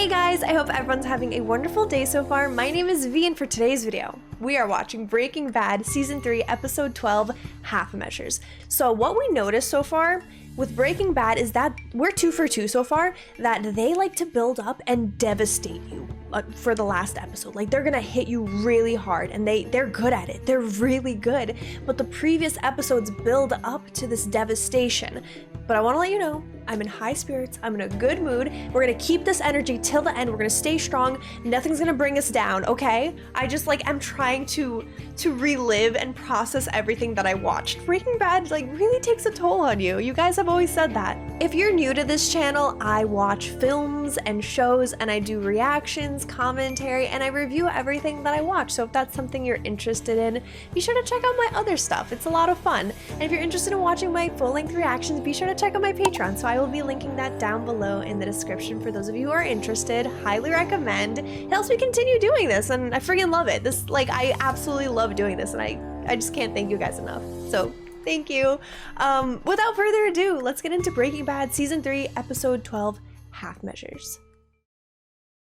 Hey guys, I hope everyone's having a wonderful day so far. My name is V, and for today's video, we are watching Breaking Bad Season 3, Episode 12, Half Measures. So what we noticed so far with Breaking Bad is that we're 2 for 2 so far, that they like to build up and devastate you for the last episode. Like, they're gonna hit you really hard, and they're good at it. They're really good. But the previous episodes build up to this devastation. But I want to let you know, I'm in high spirits, I'm in a good mood. We're gonna keep this energy till the end. We're gonna stay strong. Nothing's gonna bring us down, okay? I just I'm trying to relive and process everything that I watched. Breaking Bad really takes a toll on you. You guys have always said that. If you're new to this channel, I watch films and shows, and I do reactions, commentary, and I review everything that I watch. So if that's something you're interested in, be sure to check out my other stuff. It's a lot of fun. And if you're interested in watching my full-length reactions, be sure to check out my Patreon. So I will be linking that down below in the description for those of you who are interested. Highly recommend. It helps me continue doing this, and I freaking love it. I absolutely love doing this, and I just can't thank you guys enough. So thank you. Without further ado, let's get into Breaking Bad Season 3, Episode 12, Half Measures.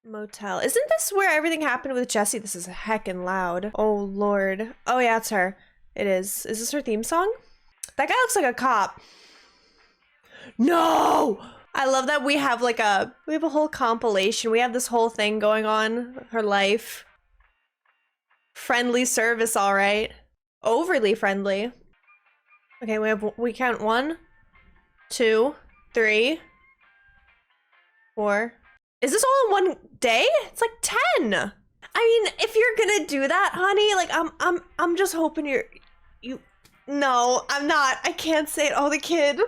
Motel. Isn't this where everything happened with Jesse? This is heckin' loud. Oh lord. Oh yeah, it's her. It is. Is this her theme song? That guy looks like a cop. No! I love that we have a whole compilation. We have this whole thing going on. Her life. Friendly service, all right. Overly friendly. Okay, we count 1, 2, 3, 4. Is this all in one day? It's like 10. I mean, if you're gonna do that, honey, I'm just hoping no, I'm not. I can't say it. Oh, the kid.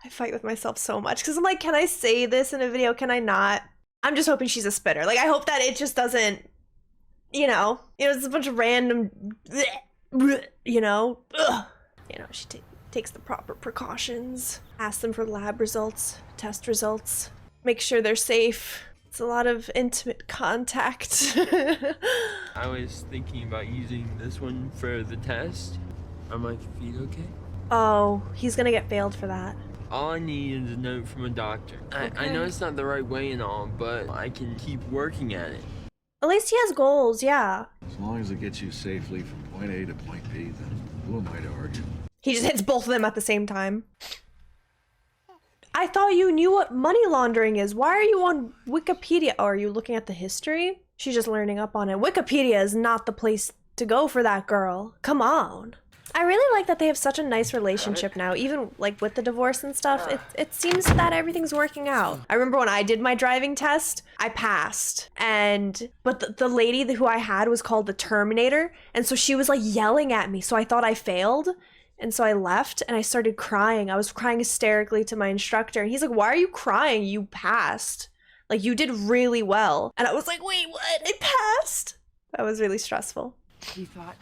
I fight with myself so much because I'm like, can I say this in a video? Can I not? I'm just hoping she's a spitter. I hope that it just doesn't, it's a bunch of random, she takes the proper precautions, asks them for lab results, test results, make sure they're safe. It's a lot of intimate contact. I was thinking about using this one for the test. Are my feet okay? Oh, he's gonna get failed for that. All I need is a note from a doctor. I know it's not the right way and all, but I can keep working at it. At least he has goals, yeah. As long as it gets you safely from point A to point B, then who am I to argue? He just hits both of them at the same time. I thought you knew what money laundering is. Why are you on Wikipedia? Oh, are you looking at the history? She's just learning up on it. Wikipedia is not the place to go for that girl. Come on. I really like that they have such a nice relationship now, even with the divorce and stuff. It seems that everything's working out. I remember when I did my driving test, I passed, but the lady who I had was called the Terminator, and so she was yelling at me, so I thought I failed, and so I left and I started crying. I was crying hysterically to my instructor, and he's like, "Why are you crying? You passed. You did really well." And I was like, "Wait, what? I passed?" That was really stressful. Have you thought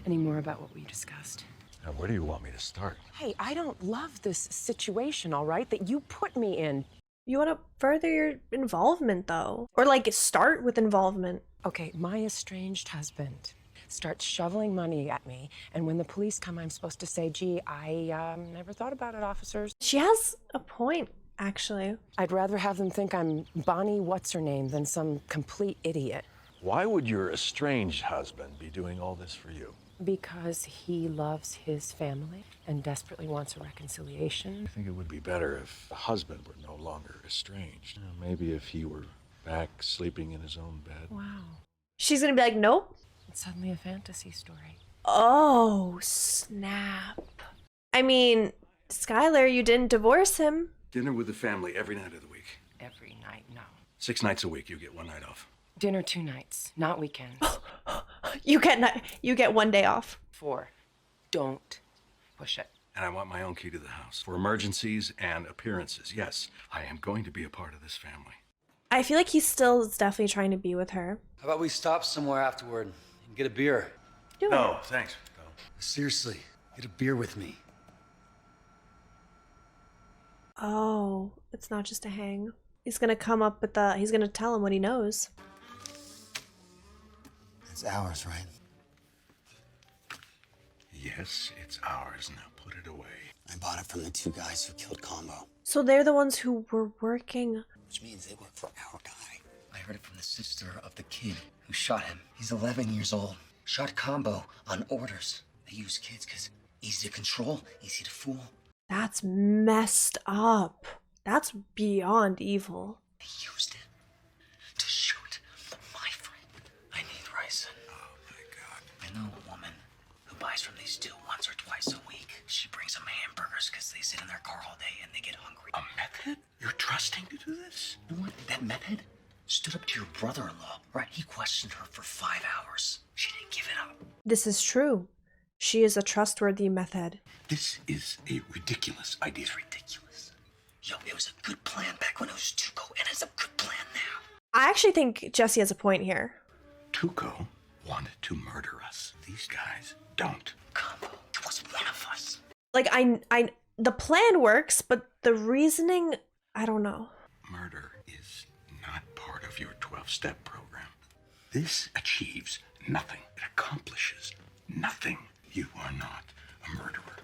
any more about what we discussed? Now, where do you want me to start? Hey, I don't love this situation, all right, that you put me in. You want to further your involvement, though. Or, start with involvement. Okay, my estranged husband starts shoveling money at me, and when the police come, I'm supposed to say, "Gee, I never thought about it, officers." She has a point, actually. I'd rather have them think I'm Bonnie what's-her-name than some complete idiot. Why would your estranged husband be doing all this for you? Because he loves his family and desperately wants a reconciliation. I think it would be better if the husband were no longer estranged. Maybe if he were back sleeping in his own bed. Wow. She's gonna be like, nope. It's suddenly a fantasy story. Oh, snap. I mean, Skylar, you didn't divorce him. Dinner with the family every night of the week. Every night, no. 6 nights a week, you get 1 night off. Dinner 2 nights, not weekends. You get 1 day off. 4. Don't push it. And I want my own key to the house for emergencies and appearances. Yes, I am going to be a part of this family. I feel like he still is definitely trying to be with her. How about we stop somewhere afterward and get a beer? No, thanks. No. Seriously, get a beer with me. Oh, it's not just a hang. He's gonna come up with he's gonna tell him what he knows. It's ours, right? Yes, it's ours. Now put it away. I bought it from the 2 guys who killed Combo. So they're the ones who were working. Which means they work for our guy. heard it from the sister of the kid who shot him. He's 11 years old. Shot combo on orders. They use kids because easy to control, easy to fool. That's messed up. That's beyond evil. They used it to shoot my friend. I need rice. Oh my God. I know a woman who buys from these two once or twice a week. She brings them hamburgers because they sit in their car all day and they get hungry. A meth head? You're trusting to do this? You know what? That meth head stood up to your brother-in-law, right? He questioned her for 5 hours. She didn't give it up. This is true. She is a trustworthy meth head. This is a ridiculous idea. It's ridiculous. Yo, it was a good plan back when it was Tuco, and it's a good plan now. I actually think Jesse has a point here. Tuco wanted to murder us. These guys don't. Combo was one of us. Like, the plan works, but the reasoning, I don't know. Murder is not part of your 12-step program. This achieves nothing. It accomplishes nothing. You are not a murderer.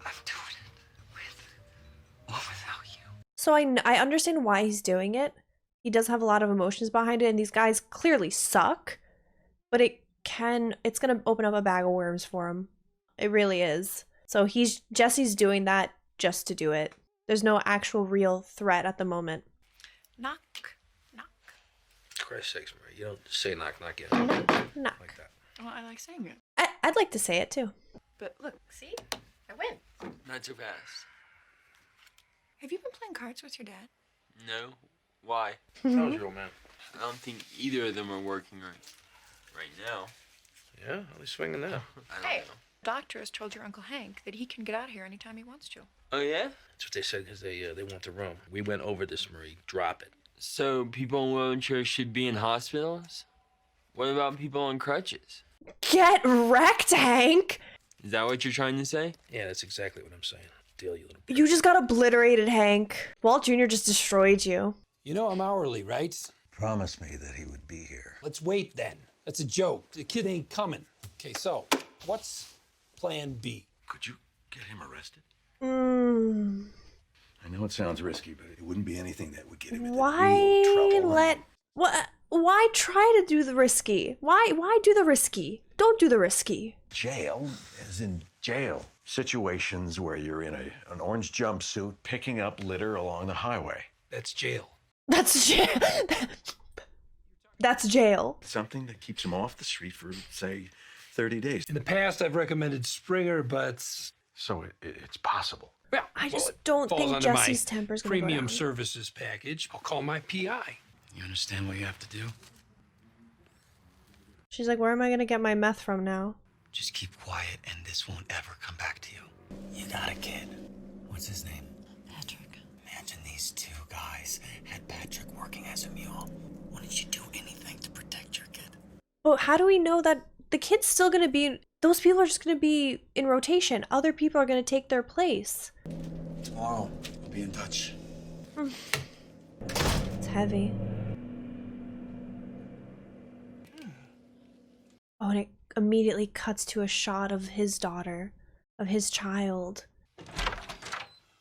I'm doing it with or without you. So I understand why he's doing it. He does have a lot of emotions behind it, and these guys clearly suck. But it's gonna open up a bag of worms for him. It really is. So Jesse's doing that just to do it. There's no actual real threat at the moment. Knock, knock. For Christ's sakes, Marie, you don't say knock, knock yet. Knock. Like that. Well, I like saying it. I'd like to say it too. But look, see? I win. Not so fast. Have you been playing cards with your dad? No. Why? That was real, man. I don't think either of them are working right now. Yeah, how they swinging now? I don't Hey. know. The doctor has told your Uncle Hank that he can get out of here anytime he wants to. Oh yeah? That's what they said because they want the room. We went over this, Marie. Drop it. So people in wheelchairs should be in hospitals? What about people on crutches? Get wrecked, Hank! Is that what you're trying to say? Yeah, that's exactly what I'm saying. Deal, you little bitch. You just got obliterated, Hank. Walt Jr. just destroyed you. You know I'm hourly, right? Promise me that he would be here. Let's wait then. That's a joke. The kid ain't coming. Okay, so what's plan B? Could you get him arrested? Mm. I know it sounds risky, but it wouldn't be anything that would get him into Why real trouble. let what? Why try to do the risky? Why do the risky? Don't do the risky. Jail, as in jail. Situations where you're in an orange jumpsuit picking up litter along the highway. That's jail. That's jail. That's jail. Something that keeps him off the street for, say, 30 days. In the past, I've recommended Springer, but So it's possible. well, I just it don't falls think under my Jesse's temper's gonna go premium down. services package. I'll call my PI. You understand what you have to do? She's like, where am I gonna get my meth from now? Just keep quiet and this won't ever come back to you. You got a kid. What's his name? Patrick. Imagine these two guys had Patrick working as a mule. Wouldn't you do anything to protect your kid? But how do we know that the kid's still gonna be? Those people are just gonna be in rotation. Other people are gonna take their place. Tomorrow, we'll be in touch. It's heavy. Oh, and it immediately cuts to a shot of his daughter, of his child.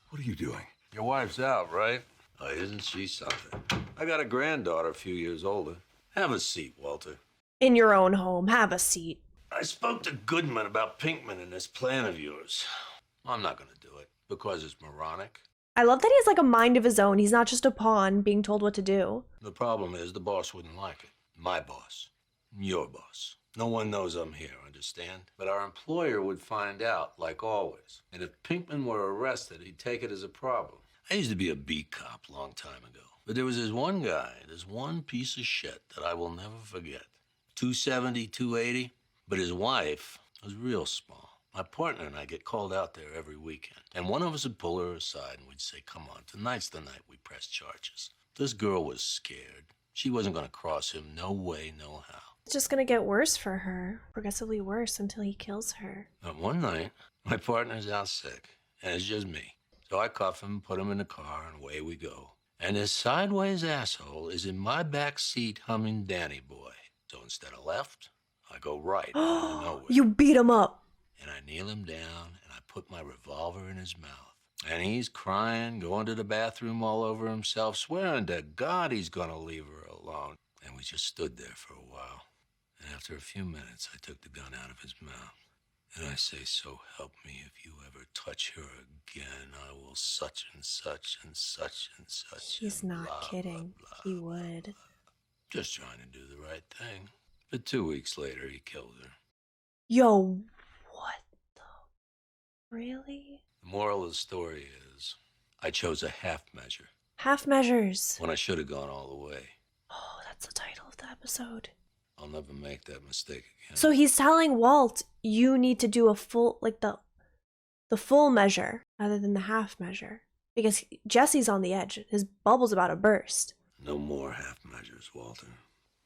What are you doing? Your wife's out, right? Oh, isn't she something? I got a granddaughter a few years older. Have a seat, Walter. In your own home, have a seat. I spoke to Goodman about Pinkman and this plan of yours. I'm not gonna do it because it's moronic. I love that he has like a mind of his own. He's not just a pawn being told what to do. The problem is the boss wouldn't like it. My boss. Your boss. No one knows I'm here, understand? But our employer would find out, like always. And if Pinkman were arrested, he'd take it as a problem. I used to be a beat cop a long time ago. But there was this one guy, this one piece of shit that I will never forget. 270, 280. But his wife was real small. My partner and I get called out there every weekend. And one of us would pull her aside and we'd say, come on, tonight's the night we press charges. This girl was scared. She wasn't gonna cross him, no way, no how. It's just gonna get worse for her. Progressively worse until he kills her. But one night, my partner's out sick, and it's just me. So I cuff him, put him in the car, and away we go. And this sideways asshole is in my back seat humming Danny Boy. So instead of left, I go right out of nowhere. You beat him up. And I kneel him down, and I put my revolver in his mouth. And he's crying, going to the bathroom all over himself, swearing to God he's gonna leave her alone. And we just stood there for a while. And after a few minutes, I took the gun out of his mouth. And I say, so help me, if you ever touch her again, I will such and such and such and such. He's and not blah, kidding. blah, blah, He blah, would. blah. Just trying to do the right thing. But 2 weeks later, he killed her. Yo, what the? Really? The moral of the story is, I chose a half measure Half measures. when I should have gone all the way. Oh, that's the title of the episode. I'll never make that mistake again. So he's telling Walt, you need to do a full, like the full measure rather than the half measure. Because Jesse's on the edge. His bubble's about to burst. No more half measures, Walter.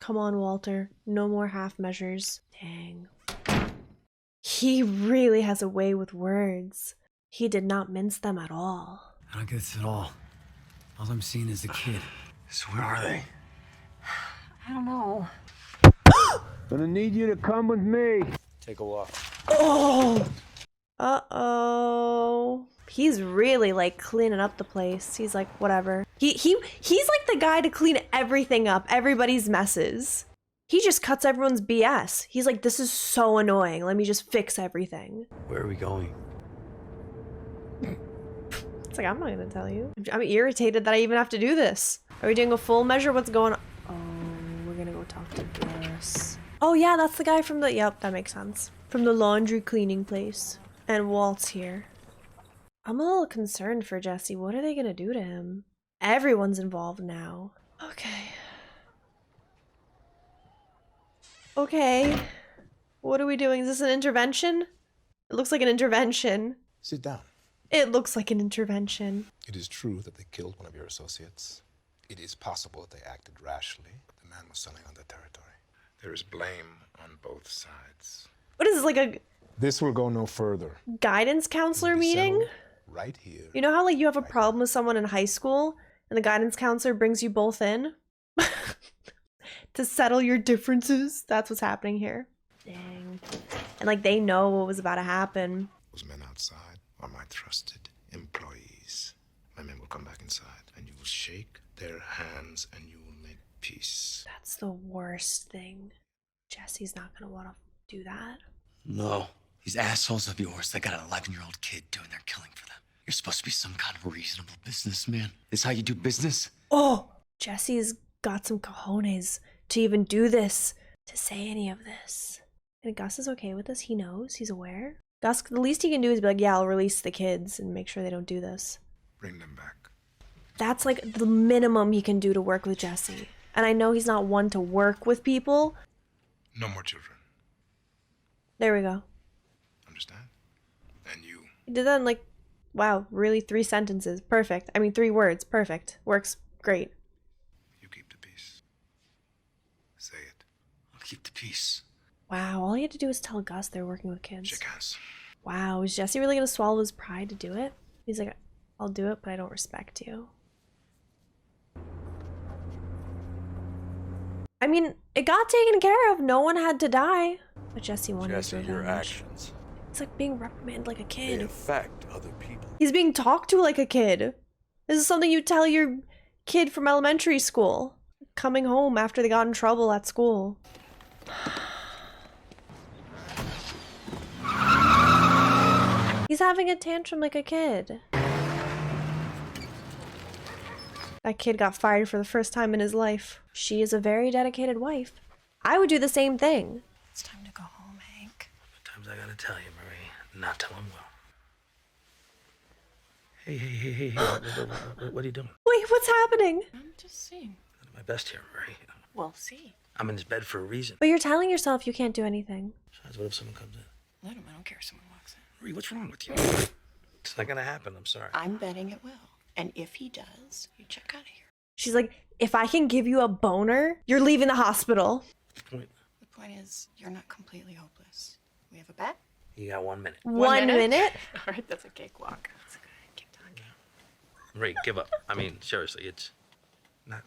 Come on, Walter. No more half measures. Dang. He really has a way with words. He did not mince them at all. I don't get this at all. All I'm seeing is the kid. So where are they? I don't know. Gonna need you to come with me. Take a walk. Oh! Uh-oh. He's really, like, cleaning up the place. He's like, whatever. He's like the guy to clean everything up, everybody's messes. He just cuts everyone's BS. He's like, this is so annoying. Let me just fix everything. Where are we going? It's like, I'm not gonna tell you. I'm irritated that I even have to do this. Are we doing a full measure? What's going on? Oh, we're gonna go talk to Gus. Oh yeah, that's the guy from the, yep, that makes sense. From the laundry cleaning place. And Walt's here. I'm a little concerned for Jesse. What are they gonna do to him? Everyone's involved now. Okay. Okay. What are we doing? Is this an intervention? It looks like an intervention. Sit down. It looks like an intervention. It is true that they killed one of your associates. It is possible that they acted rashly, but the man was selling on their territory. There is blame on both sides. What is this, like a This will go no further. guidance counselor meeting? Right here. You know how like you have a problem with someone in high school and the guidance counselor brings you both in? To settle your differences? That's what's happening here. Dang. And like they know what was about to happen. Those men outside are my trusted employees. My men will come back inside and you will shake their hands and you will make peace. That's the worst thing. Jesse's not gonna want to do that. No. These assholes of yours, they got an 11-year-old kid doing their killing for them. You're supposed to be some kind of reasonable businessman. This how you do business? Oh! Jesse's got some cojones to even do this, to say any of this. And Gus is okay with this. He knows. He's aware. Gus, the least he can do is be like, yeah, I'll release the kids and make sure they don't do this. Bring them back. That's like the minimum he can do to work with Jesse. And I know he's not one to work with people. No more children. There we go. Understand? And you. He did that in like, wow, really 3 sentences. Perfect. I mean, 3 words. Perfect. Works great. You keep the peace. Say it. I'll keep the peace. Wow, all he had to do was tell Gus they're working with kids. Shake hands. Wow, is Jesse really gonna swallow his pride to do it? He's like, I'll do it, but I don't respect you. I mean, it got taken care of. No one had to die. But Jesse wanted Jesse, revenge. your actions, It's like being reprimanded like a they kid. affect other people. He's being talked to like a kid. This is something you tell your kid from elementary school. Coming home after they got in trouble at school. He's having a tantrum like a kid. That kid got fired for the first time in his life. She is a very dedicated wife. I would do the same thing. It's time to go home, Hank. Sometimes I gotta tell you, Marie, not till I'm well. Hey, what are you doing? Wait, what's happening? I'm just seeing. I'm doing my best here, Marie. Well, see. I'm in this bed for a reason. But you're telling yourself you can't do anything. Besides, what if someone comes in? Let him. I don't care if someone walks in. Marie, what's wrong with you? It's not gonna happen, I'm sorry. I'm betting it will. And if he does, you check out of here. She's like, if I can give you a boner, you're leaving the hospital. What's the point? The point is, you're not completely hopeless. We have a bet? You got 1 minute. 1 minute? All right, that's a cakewalk. That's good. Keep talking. Marie, give up. I mean, seriously, it's not.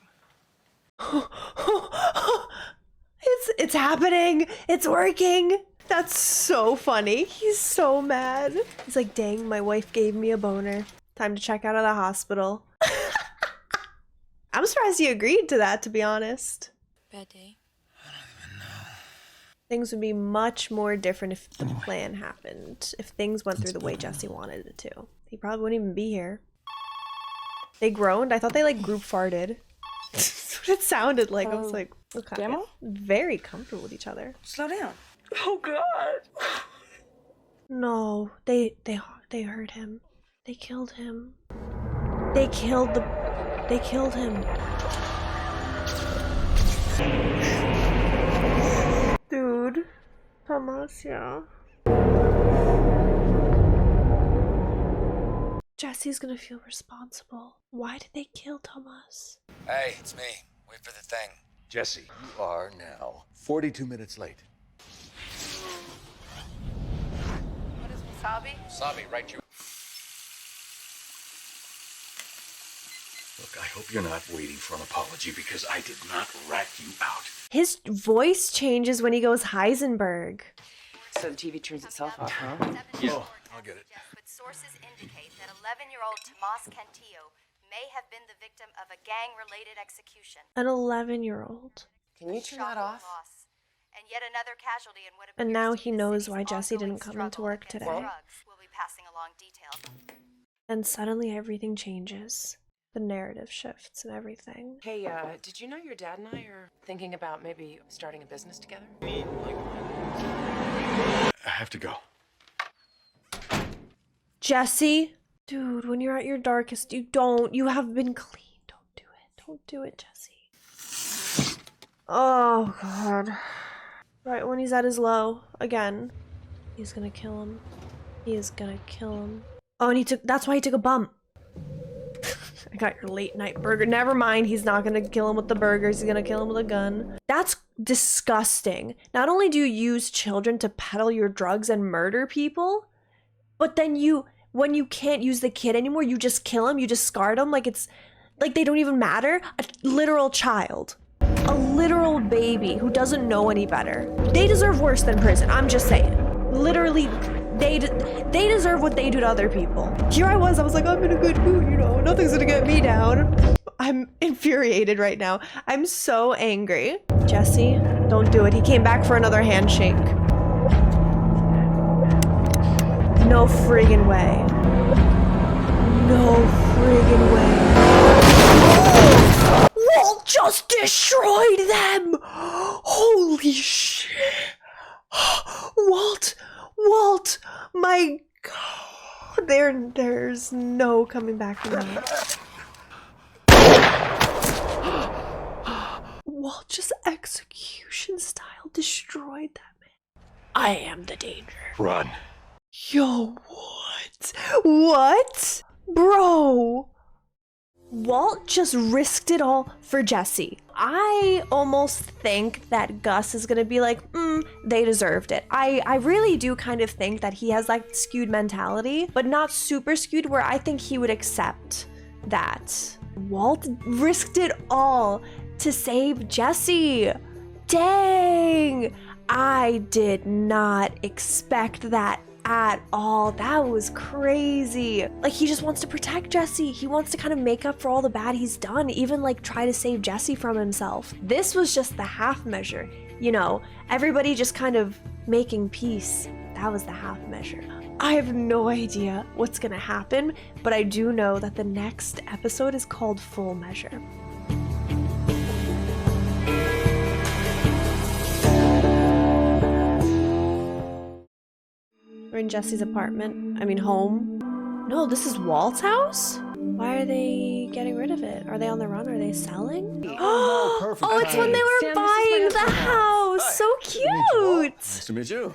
It's happening. It's working. That's so funny. He's so mad. He's like, dang, my wife gave me a boner. Time to check out of the hospital. I'm surprised he agreed to that, to be honest. Bad day? Things would be much more different if the plan happened. If things went through the way Jesse wanted it to. He probably wouldn't even be here. They groaned? I thought they like group farted. That's what it sounded like. I was like, okay. Demo? Very comfortable with each other. Slow down. Oh, God. No, they hurt him. They killed him. They killed him. Dude. Thomas, yeah. Jesse's gonna feel responsible. Why did they kill Thomas? Hey, it's me. Wait for the thing. Jesse, you are now 42 minutes late. What is wasabi? Wasabi, right you. Look, I hope you're not waiting for an apology because I did not rat you out. His voice changes when he goes Heisenberg. So the TV turns itself off, huh? Yeah, I'll get it. But sources indicate that 11-year-old Tomas Cantillo may have been the victim of a gang-related execution. An 11-year-old. Can you turn that off? And yet another casualty in what And now he knows why Jesse didn't come into work today. We'll be passing along details. And suddenly everything changes. The narrative shifts and everything. Hey, did you know your dad and I are thinking about maybe starting a business together? I have to go. Jesse? Dude, when you're at your darkest, you have been clean. Don't do it. Don't do it, Jesse. Oh, God. Right when he's at his low, again. He's gonna kill him. He is gonna kill him. Oh, and that's why he took a bump. I got your late night burger. Never mind, he's not gonna kill him with the burgers. He's gonna kill him with a gun. That's disgusting. Not only do you use children to peddle your drugs and murder people, but then when you can't use the kid anymore, you just kill him, you discard him like they don't even matter. A literal child. A literal baby who doesn't know any better. They deserve worse than prison, I'm just saying. Literally, they deserve what they do to other people. Here I was like, I'm in a good mood, nothing's gonna get me down. I'm infuriated right now. I'm so angry. Jesse, don't do it. He came back for another handshake. No friggin' way. No friggin' way. Walt just destroyed them! Holy shit! Walt! My God! There's no coming back from that. Walt just execution style destroyed that man. I am the danger. Run. Yo, what? What? Bro! Walt just risked it all for Jesse. I almost think that Gus is gonna be like, they deserved it. I really do kind of think that he has like skewed mentality, but not super skewed where I think he would accept that. Walt risked it all to save Jesse. Dang! I did not expect that at all. That was crazy. Like, he just wants to protect Jesse. He wants to kind of make up for all the bad he's done, even like try to save Jesse from himself. This was just the half measure, everybody just kind of making peace. That was the half measure. I have no idea what's gonna happen, but I do know that the next episode is called Full Measure. We're in Jesse's apartment. Home. No, this is Walt's house? Why are they getting rid of it? Are they on the run? Are they selling? Oh, perfect. Oh, it's when they were buying the house. Hi. So cute. Nice to meet you.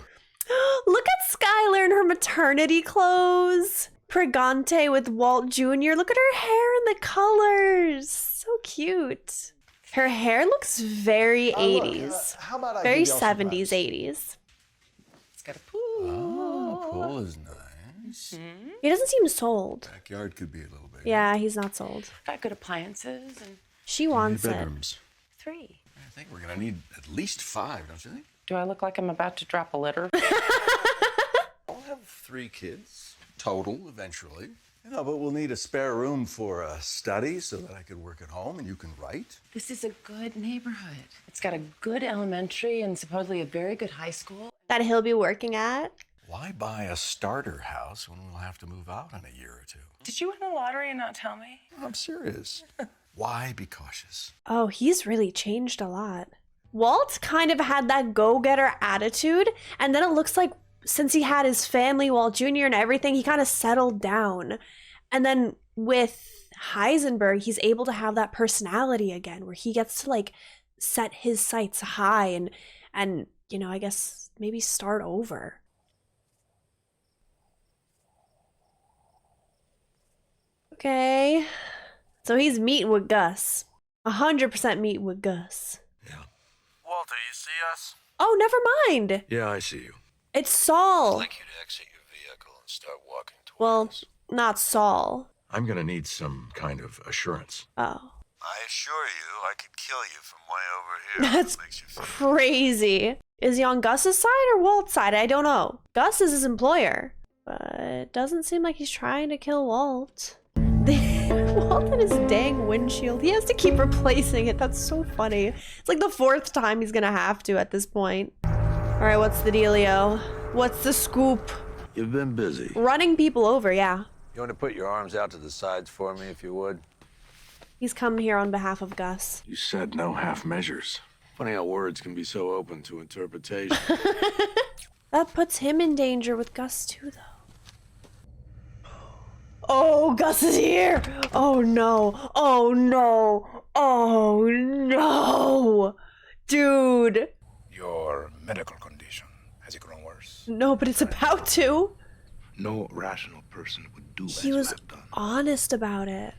Look at Skylar in her maternity clothes. Pregante with Walt Jr. Look at her hair and the colors. So cute. Her hair looks very 80s. How about very 70s, 80s. It's got a pool. Oh, pool is nice. He doesn't seem sold. Backyard could be a little big. Yeah, he's not sold. Got good appliances and... She wants it. Bedrooms? 3. I think we're gonna need at least 5, don't you think? Do I look like I'm about to drop a litter? I'll have 3 kids total eventually. No, but we'll need a spare room for a study so that I could work at home and you can write. This is a good neighborhood. It's got a good elementary and supposedly a very good high school. That he'll be working at. Why buy a starter house when we'll have to move out in a year or two? Did you win the lottery and not tell me? I'm serious. Why be cautious? Oh, he's really changed a lot. Walt kind of had that go-getter attitude, and then it looks like since he had his family, Walt Jr. and everything, he kind of settled down. And then with Heisenberg, he's able to have that personality again, where he gets to like set his sights high and you know, I guess maybe start over. Okay. So he's meeting with Gus. 100% meeting with Gus. Walter, you see us? Oh, never mind. Yeah, I see you. It's Saul. I'd like you to exit your vehicle and start walking towards Well, us. not Saul. I'm gonna need some kind of assurance. Oh. I assure you, I could kill you from way over here. That's Makes you feel crazy. Is he on Gus's side or Walt's side? I don't know. Gus is his employer, but it doesn't seem like he's trying to kill Walt. Walt and his dang windshield. He has to keep replacing it. That's so funny. It's like the 4th time he's gonna have to at this point. All right, what's the dealio? What's the scoop? You've been busy. Running people over, yeah. You want to put your arms out to the sides for me, if you would? He's come here on behalf of Gus. You said no half measures. Funny how words can be so open to interpretation. That puts him in danger with Gus too, though. Oh, Gus is here! Oh no! Oh no! Oh no! Dude! Your medical condition, has it grown worse? No, but it's about to. No rational person would do as He you was have done. honest about it.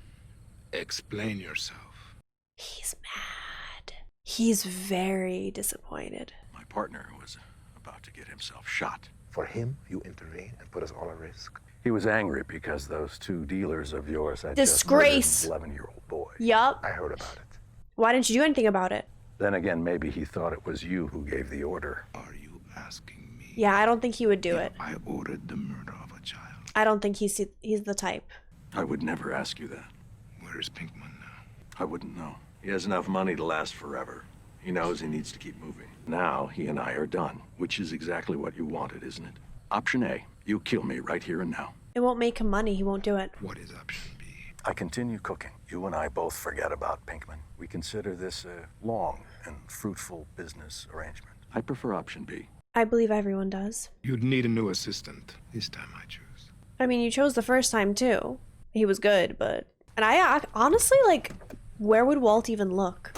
Explain yourself. He's mad. He's very disappointed. My partner was about to get himself shot. For him, you intervene and put us all at risk. He was angry because those 2 dealers of yours had Disgrace. just murdered an 11-year-old boy. Yup. I heard about it. Why didn't you do anything about it? Then again, maybe he thought it was you who gave the order. Are you asking me? Yeah, I don't think he would do it. I ordered the murder of a child. I don't think he's the type. I would never ask you that. Where is Pinkman now? I wouldn't know. He has enough money to last forever. He knows he needs to keep moving. Now, he and I are done, which is exactly what you wanted, isn't it? Option A, you kill me right here and now. It won't make him money. He won't do it. What is option B? I continue cooking. You and I both forget about Pinkman. We consider this a long and fruitful business arrangement. I prefer option B. I believe everyone does. You'd need a new assistant. This time I choose. I mean, you chose the first time too. He was good, but... And I honestly, like, where would Walt even look?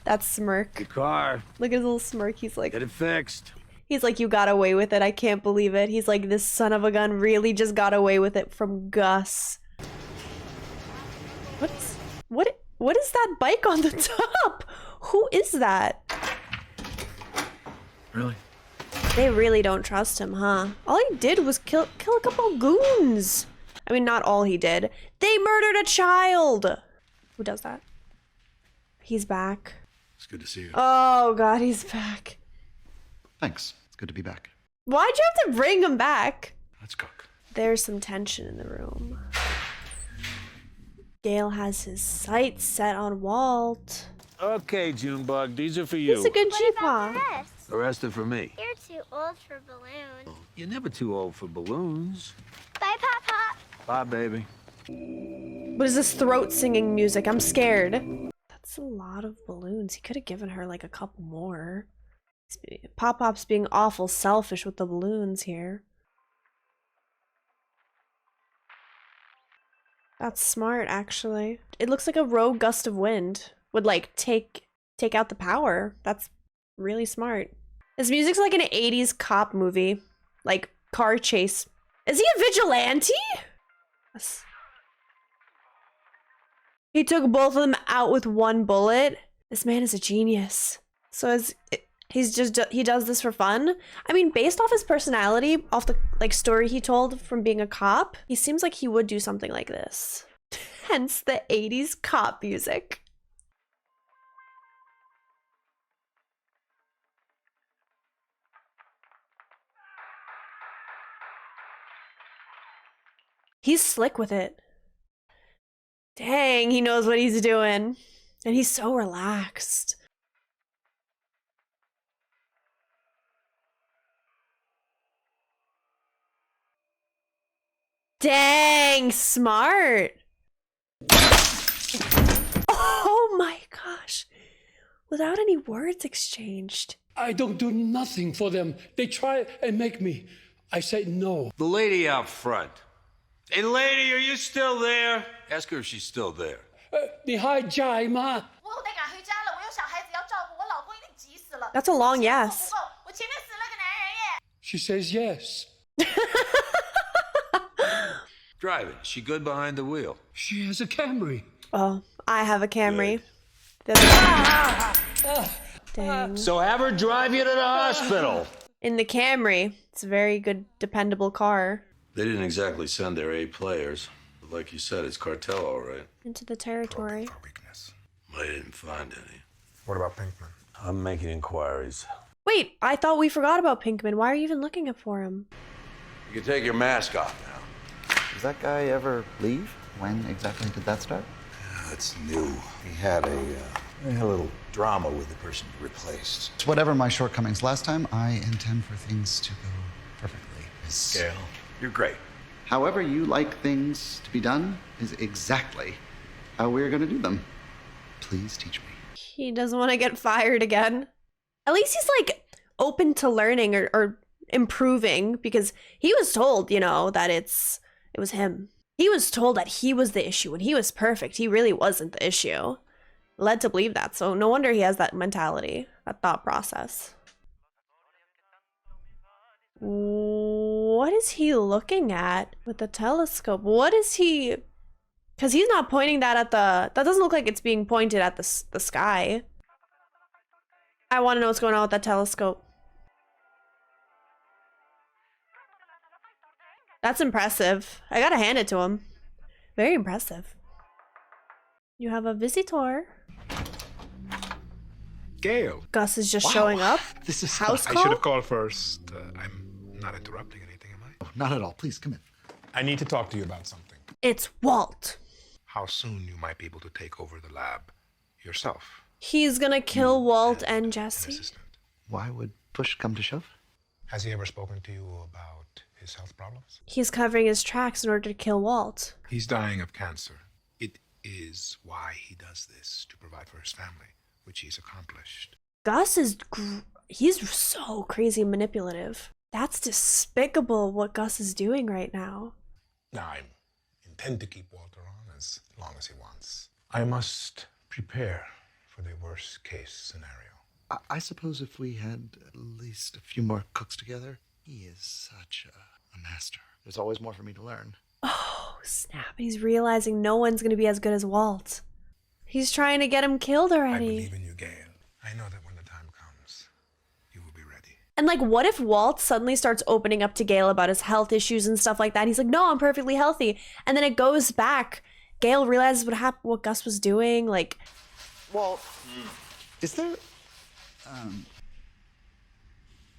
That smirk. The car. Look at his little smirk. He's like... Get it fixed. He's like, you got away with it. I can't believe it. He's like, this son of a gun really just got away with it from Gus. What is that bike on the top? Who is that? Really? They really don't trust him, huh? All he did was kill a couple goons. I mean, not all he did. They murdered a child. Who does that? He's back. It's good to see you. Oh God, he's back. Thanks. It's good to be back. Why'd you have to bring him back? Let's cook. There's some tension in the room. Gale has his sights set on Walt. Okay, Junebug, these are for you. He's a good G-Paw. The rest are for me. You're too old for balloons. You're never too old for balloons. Bye, Pop Pop. Bye, baby. What is this throat singing music? I'm scared. That's a lot of balloons. He could have given her like a couple more. Pop-Pop's being awful selfish with the balloons here. That's smart, actually. It looks like a rogue gust of wind would like take out the power. That's really smart. His music's like an 80s cop movie. Like car chase. Is he a vigilante? Yes. He took both of them out with one bullet. This man is a genius. So he does this for fun. I mean, based off his personality, off the like story he told from being a cop, he seems like he would do something like this. Hence the 80s cop music. He's slick with it. Dang, he knows what he's doing. And he's so relaxed. Dang, smart. Oh my gosh. Without any words exchanged. I don't do nothing for them. They try and make me. I say no. The lady out front. Hey, lady, are you still there? Ask her if she's still there. 你还在吗？ That's a long yes. She says yes. Driving. Is she good behind the wheel? She has a Camry. Oh, I have a Camry. Dang. So have her drive you to the hospital. In the Camry. It's a very good, dependable car. They didn't exactly send their A players. But like you said, it's cartel, all right. Into the territory. I didn't find any. What about Pinkman? I'm making inquiries. Wait, I thought we forgot about Pinkman. Why are you even looking up for him? You can take your mask off now. Does that guy ever leave? When exactly did that start? That's new. He had a little drama with the person he replaced. So whatever my shortcomings last time, I intend for things to go perfectly. Gail, you're great. However you like things to be done is exactly how we're going to do them. Please teach me. He doesn't want to get fired again. At least he's like open to learning or improving, because he was told, you know, that it was him. He was told that he was the issue and he was perfect. He really wasn't the issue. Led to believe that. So no wonder he has that mentality, that thought process. What is he looking at with the telescope? What is he... Because he's not pointing that at the... That doesn't look like it's being pointed at the sky. I want to know what's going on with that telescope. That's impressive. I gotta hand it to him. Very impressive. You have a visitor. Gail. Gus is just showing up. This is house I call. should have called first. I'm not interrupting anything, am I? Oh, not at all. Please come in. I need to talk to you about something. It's Walt. How soon you might be able to take over the lab yourself. He's gonna kill Walt and Jesse. Why would push come to shove? Has he ever spoken to you about his health problems? He's covering his tracks in order to kill Walt. He's dying of cancer. It is why he does this, to provide for his family, which he's accomplished. Gus is... He's so crazy manipulative. That's despicable what Gus is doing right now. Now, I intend to keep Walter on as long as he wants. I must prepare for the worst case scenario. I suppose if we had at least a few more cooks together. He is such a master. There's always more for me to learn. Oh, snap. He's realizing no one's going to be as good as Walt. He's trying to get him killed already. I believe in you, Gail. I know that when the time comes, you will be ready. And like, what if Walt suddenly starts opening up to Gail about his health issues and stuff like that? He's like, no, I'm perfectly healthy. And then it goes back. Gail realizes what happened, what Gus was doing. Like, Walt, is there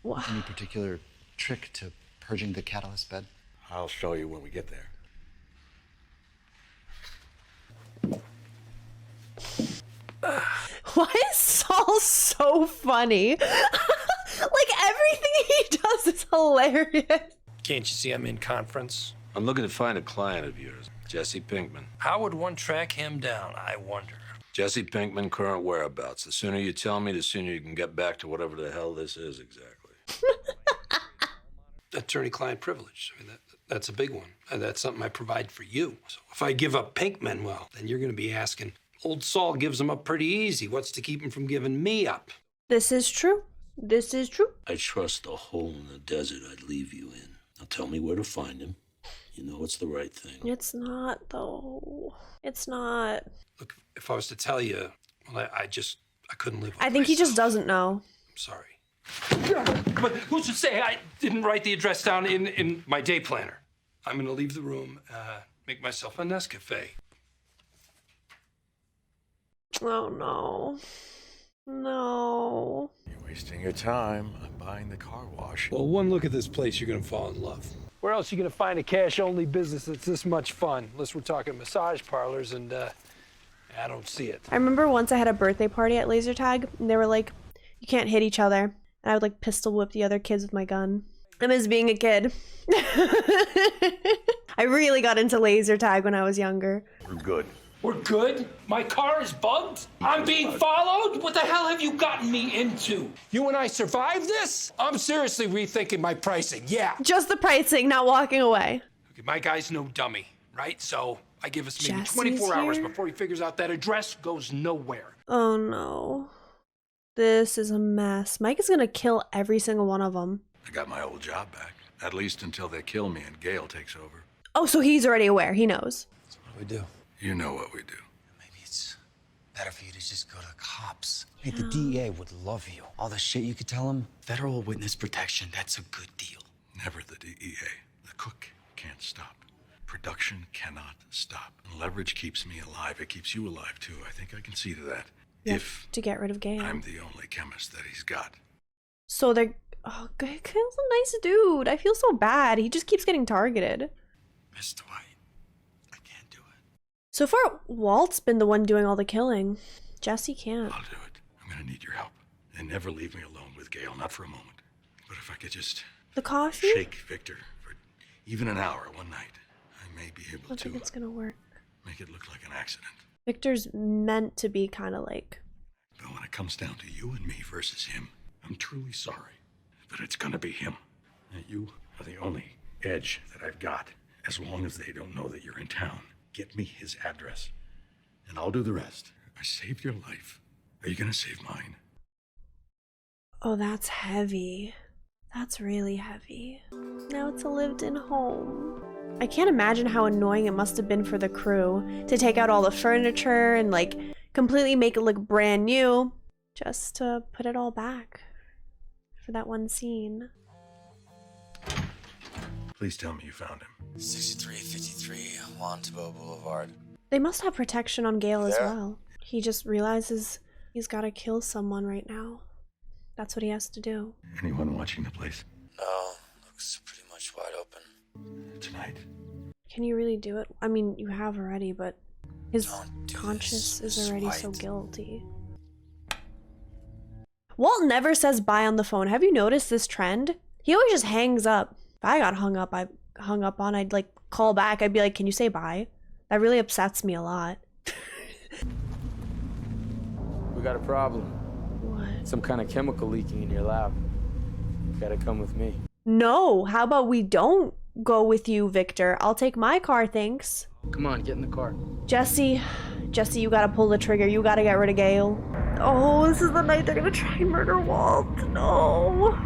any particular trick to purging the catalyst bed? I'll show you when we get there. why is Saul so funny? Like, everything he does is hilarious. Can't you see I'm in conference? I'm looking to find a client of yours, Jesse Pinkman. How would one track him down, I wonder? Jesse Pinkman, current whereabouts. The sooner you tell me, the sooner you can get back to whatever the hell this is exactly. Attorney-client privilege. I mean, that's a big one. That's something I provide for you. So if I give up Pinkman, well, then you're going to be asking, old Saul gives him up pretty easy. What's to keep him from giving me up? This is true. This is true. I trust the hole in the desert I'd leave you in. Now tell me where to find him. You know it's the right thing. It's not, though. It's not. Look, if I was to tell you, well, I couldn't live with I think he myself. just doesn't know. I'm sorry. But who's to say I didn't write the address down in my day planner? I'm going to leave the room, make myself a Nescafe. Oh, no. No. You're wasting your time. I'm buying the car wash. Well, one look at this place, you're going to fall in love. Where else are you gonna find a cash-only business that's this much fun? Unless we're talking massage parlors, and I don't see it. I remember once I had a birthday party at laser tag, and they were like, you can't hit each other. And I would like pistol whip the other kids with my gun. I miss being a kid. I really got into laser tag when I was younger. We're good. We're good? My car is bugged? I'm being followed? What the hell have you gotten me into? You and I survived this? I'm seriously rethinking my pricing, yeah. Just the pricing, not walking away. Okay, my guy's no dummy, right? So I give us maybe Jesse's 24 hours here? before he figures out that address goes nowhere. Oh no. This is a mess. Mike is gonna kill every single one of them. I got my old job back. At least until they kill me and Gail takes over. Oh, so he's already aware. He knows. What do we do? You know what we do. Maybe it's better for you to just go to the cops. Hey, the DEA would love you. All the shit you could tell them. Federal witness protection, that's a good deal. Never the DEA. The cook can't stop. Production cannot stop. Leverage keeps me alive. It keeps you alive, too. I think I can see to that. Yep, If to get rid of Gail. I'm the only chemist that he's got. So they're... Oh, Gail's a nice dude. I feel so bad. He just keeps getting targeted. Mr. White, I can't do it. So far, Walt's been the one doing all the killing. Jesse can't. I'll do it. I'm gonna need your help. And never leave me alone with Gail, not for a moment. But if I could just... The coffee? Shake Victor for even an hour one night, I may be I able don't think to it's gonna work. make it look like an accident. Victor's meant to be kind of like... But when it comes down to you and me versus him, I'm truly sorry. But it's gonna be him. And you are the only edge that I've got. As long as they don't know that you're in town, get me his address. And I'll do the rest. I saved your life. Are you gonna save mine? Oh, that's heavy. That's really heavy. Now it's a lived-in home. I can't imagine how annoying it must have been for the crew to take out all the furniture and like completely make it look brand new just to put it all back for that one scene. Please tell me you found him. 6353 Juan Tabo Boulevard. They must have protection on Gail as Yeah. well. He just realizes he's got to kill someone right now. That's what he has to do. Anyone watching the place? No, looks pretty much wide open. Tonight? Can you really do it? I mean, you have already, but his conscience is already so guilty. Walt never says bye on the phone. Have you noticed this trend? He always just hangs up. If I got hung up on, I'd like call back. I'd be like, can you say bye? That really upsets me a lot. We got a problem. What? Some kind of chemical leaking in your lab. You gotta come with me. No, how about we don't go with you, Victor? I'll take my car, thanks. Come on, get in the car. Jesse, you gotta pull the trigger. You gotta get rid of Gail. Oh, this is the night they're gonna try and murder Walt. No.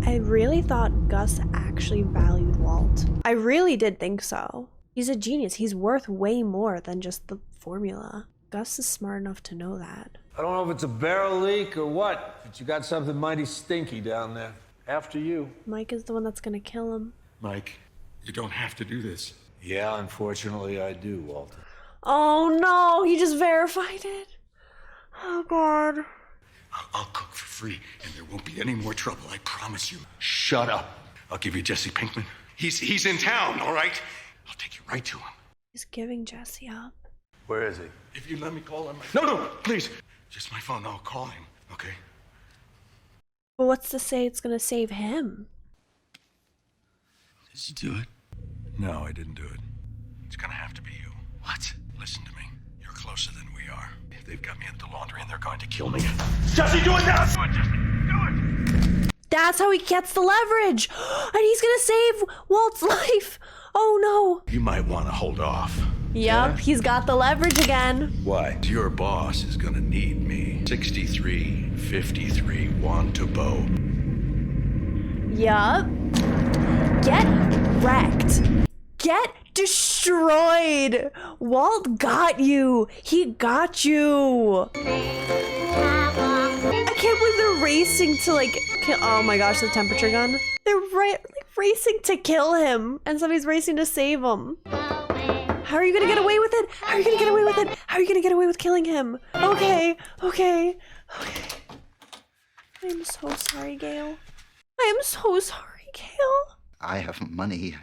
I really thought Gus actually valued Walt. I really did think so. He's a genius. He's worth way more than just the formula. Gus is smart enough to know that. I don't know if it's a barrel leak or what, but you got something mighty stinky down there. After you. Mike is the one that's gonna kill him. Mike, you don't have to do this. Yeah, unfortunately I do, Walter. Oh no, he just verified it. Oh God. I'll cook for free, and there won't be any more trouble, I promise you. Shut up. I'll give you Jesse Pinkman. He's in town, all right? I'll take you right to him. He's giving Jesse up. Where is he? If you let me call him. No, please. Just my phone. I'll call him, okay? But what's to say it's gonna save him? Did you do it? No, I didn't do it. It's gonna have to be you. What? Listen to me. You're closer than we are. They've got me at the laundry and they're going to kill me. Jesse, do it now! Do it, Jesse! Do it! That's how he gets the leverage! And he's gonna save Walt's life! Oh no! You might want to hold off. Yup, he's got the leverage again. Why? Your boss is gonna need me. 6353 Juan Tabo. Yup. Get wrecked. Get destroyed. Walt got you. He got you. I can't believe they're racing to like kill. Oh my gosh, the temperature gun. They're racing to kill him, and somebody's racing to save him. How are you gonna get away with it? How are you gonna get away with it? How are you gonna get away with killing him? Okay. I'm so sorry, Gail. I am so sorry, Gail. I have money.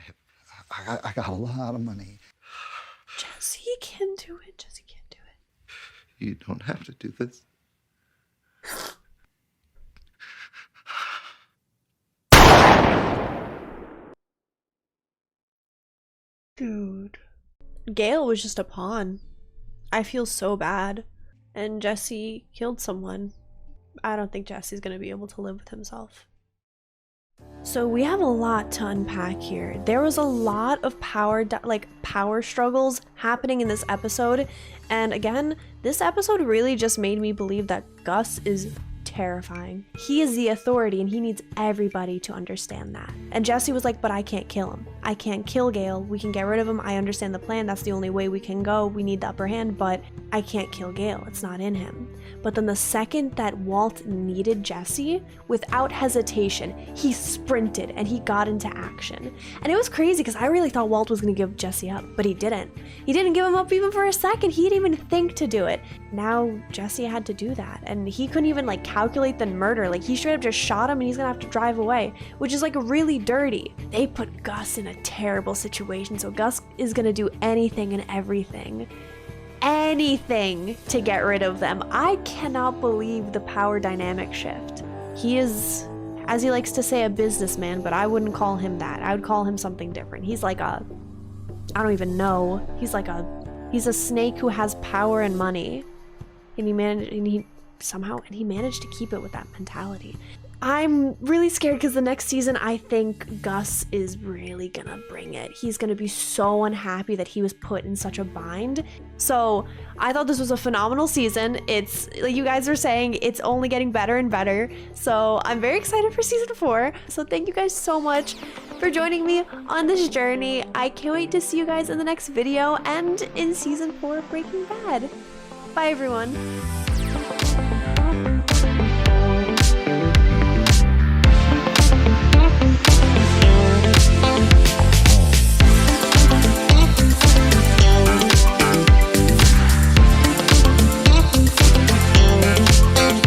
I got a lot of money. Jesse can do it. Jesse can't do it. You don't have to do this. Dude. Gail was just a pawn. I feel so bad. And Jesse killed someone. I don't think Jesse's gonna be able to live with himself. So we have a lot to unpack here. There was a lot of power struggles happening in this episode. And again, this episode really just made me believe that Gus is terrifying. He is the authority and he needs everybody to understand that. And Jesse was like, but I can't kill him. I can't kill Gale. We can get rid of him. I understand the plan. That's the only way we can go. We need the upper hand, but I can't kill Gale. It's not in him. But then the second that Walt needed Jesse, without hesitation, he sprinted and he got into action. And it was crazy because I really thought Walt was going to give Jesse up, but he didn't. He didn't give him up even for a second. He didn't even think to do it. Now Jesse had to do that, and he couldn't even like calculate the murder. Like, he straight up just shot him and he's gonna have to drive away, which is like really dirty. They put Gus in a terrible situation, so Gus is gonna do anything and everything to get rid of them. I cannot believe the power dynamic shift. He is, as he likes to say, a businessman, but I wouldn't call him that. I would call him something different. He's like a, I don't even know. He's a snake who has power and money, and he managed to keep it with that mentality. I'm really scared because the next season, I think Gus is really gonna bring it. He's gonna be so unhappy that he was put in such a bind. So I thought this was a phenomenal season. It's, like you guys were saying, it's only getting better and better. So I'm very excited for season 4. So thank you guys so much for joining me on this journey. I can't wait to see you guys in the next video and in season 4 of Breaking Bad. Bye everyone.